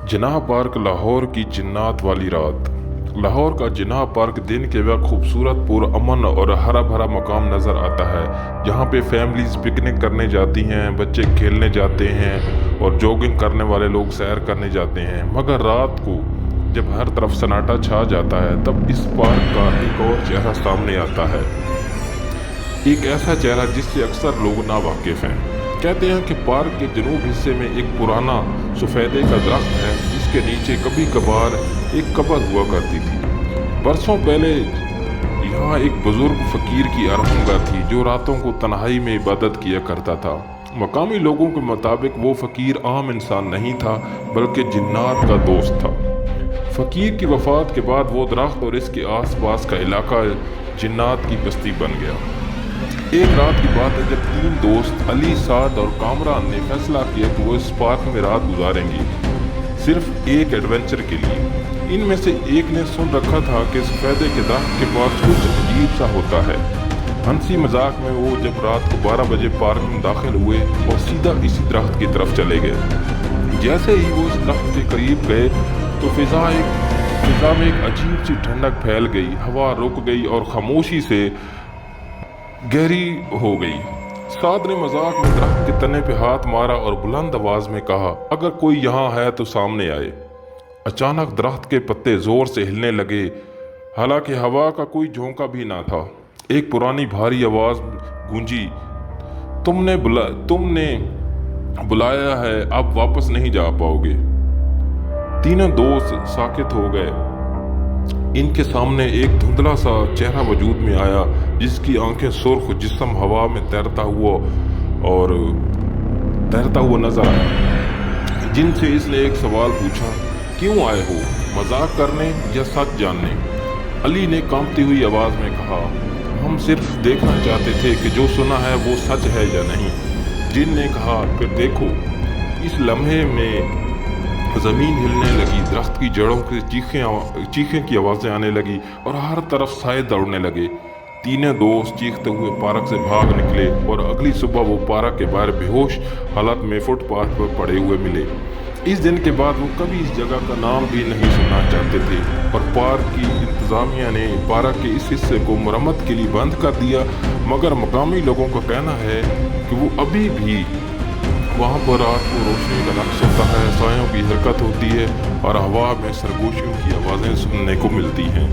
Jinnah park Lahore की जिन्नात वाली रात। लाहौर का जिन्नाह पार्क दिन के वक्त खूबसूरत, पुरअमन और हरा भरा मकाम नज़र आता है। यहाँ पे फैमिलीज पिकनिक करने जाती हैं, बच्चे खेलने जाते हैं और जॉगिंग करने वाले लोग सैर करने जाते हैं। मगर रात को जब हर तरफ सन्नाटा छा जाता है, तब इस पार्क का एक और चेहरा सामने आता है। एक ऐसा चेहरा जिससे अक्सर लोग नावाकिफ हैं। कहते हैं कि पार्क के जनूब हिस्से में एक पुराना सफ़ेदे का दरख्त है, जिसके नीचे कभी कभार एक कब्र हुआ करती थी। बरसों पहले यहाँ एक बुजुर्ग फ़कीर की अरहमगाह थी, जो रातों को तन्हाई में इबादत किया करता था। मकामी लोगों के मुताबिक वो फ़कीर आम इंसान नहीं था, बल्कि जिन्नात का दोस्त था। फ़कीर की वफ़ात के बाद वो दरख्त और इसके आसपास का इलाका जिन्नात की बस्ती बन गया। एक रात की बात है जब तीन दोस्त अली, साद और कामरान ने फैसला किया कि वो इस पार्क में रात गुजारेंगे, सिर्फ एक एडवेंचर के लिए। इनमें से एक ने सुन रखा था कि सफ़ेदे के दरख्त के पास कुछ अजीब सा होता है। हंसी मजाक में वो जब रात को 12 बजे पार्क में दाखिल हुए और सीधा इसी दरख्त की तरफ चले गए। जैसे ही वो इस दरख्त के करीब गए तो फिजा में एक अजीब सी ठंडक फैल गई। हवा रुक गई और खामोशी से गहरी हो गई। साद ने मजाक में दरख्त के तने पे हाथ मारा और बुलंद आवाज में कहा, अगर कोई यहाँ है तो सामने आए। अचानक दरख्त के पत्ते जोर से हिलने लगे, हालांकि हवा का कोई झोंका भी ना था। एक पुरानी भारी आवाज गूंजी, तुमने बुलाया है, अब वापस नहीं जा पाओगे। तीनों दोस्त साकित हो गए। इनके सामने एक धुंधला सा चेहरा वजूद में आया, जिसकी आंखें सुर्ख, जिस्म हवा में तैरता हुआ नजर आया। जिनसे इसने एक सवाल पूछा, क्यों आए हो, मजाक करने या सच जानने? अली ने कांपती हुई आवाज में कहा, हम सिर्फ देखना चाहते थे कि जो सुना है वो सच है या नहीं। जिन ने कहा, फिर देखो। इस लम्हे में ज़मीन हिलने लगी, दरख्त की जड़ों से चीखें की आवाज़ें आने लगी और हर तरफ साए दौड़ने लगे। तीनों दोस्त चीखते हुए पार्क से भाग निकले और अगली सुबह वो पार्क के बाहर बेहोश हालत में फुटपाथ पर पड़े हुए मिले। इस दिन के बाद वो कभी इस जगह का नाम भी नहीं सुनना चाहते थे और पार्क की इंतज़ामिया ने पार्क के इस हिस्से को मरम्मत के लिए बंद कर दिया। मगर मकामी लोगों का कहना है कि वो अभी भी वहाँ पर रात को रोशनी का नक्श होता है, सायों की हरकत होती है और हवा में सरगोशियों की आवाज़ें सुनने को मिलती हैं।